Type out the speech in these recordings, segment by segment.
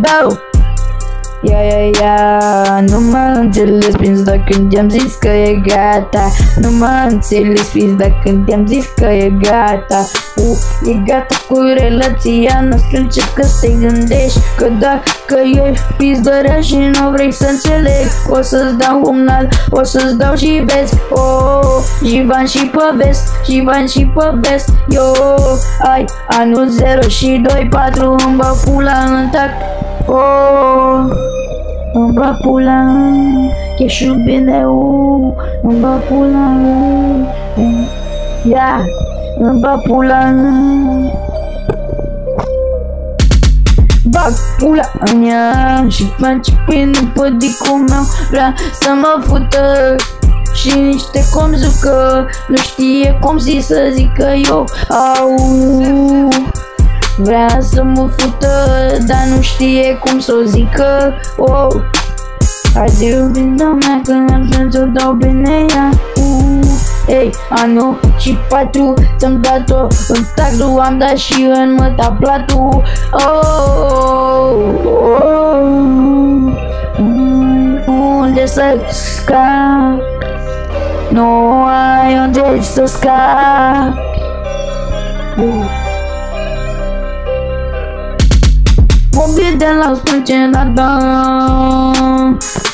Dau! Nu mă înțeles prins dacă când i-am zis că e gata. Nu mă înțeles prins dacă când i-am zis că e gata. E gata cu relația noastră, încercă să-i gândești că dacă ești pizdărea și nu vrei să înțeleg, o să-ți dau un alt, o să-ți dau și vezi. Și bani și povest, și bani și povest. Ai anul 0 și 2-4, îmi bag pula în tac. Îmi bag pula, cheșu bine, îmi bag pula, îmi bag pula, bag pula în ea și face prin pădicul meu. Vrea să mă fută și niște cum zucă, nu știe cum să zică eu. Vrea să mă fută, dar nu știe cum să o zică. Hai de iubit-o mea, că am să-ți-o dau bine ea. Ei, anul și 4 ți-am dat-o în taxul, am dat și în măta platul. Unde să scap? Nu ai unde să scap. Mobil de la spâncenata,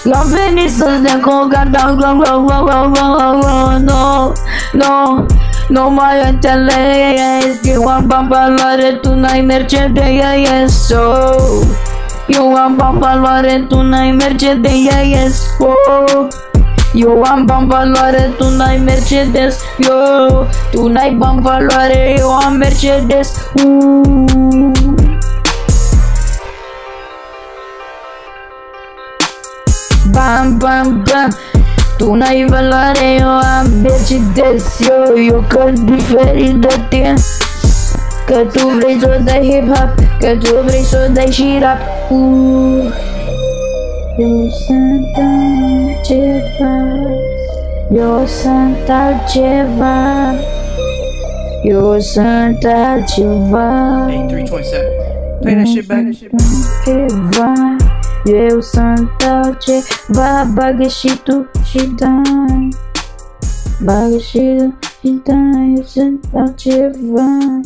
l-am venit să-ți dea cogata. Nu mai înțeles, eu am bani valoare, tu n-ai Mercedes. Eu am bani valoare, tu n-ai Mercedes. Eu am bani valoare, tu n-ai Mercedes. Tu n-ai bani valoare, eu am Mercedes. Bam, bam, bam. Tu n-ai valoare, eu am Mercedes. Eu că diferit de tine, că tu vrei să dai hip-hop, că tu vrei să dai și rap. Eu sunt altceva, eu sunt altceva, eu sunt altceva. Hey, 327. Play that shit back. Eu sunt altceva, bagă și tu și dai. Bagă și tu și dai, eu sunt altceva.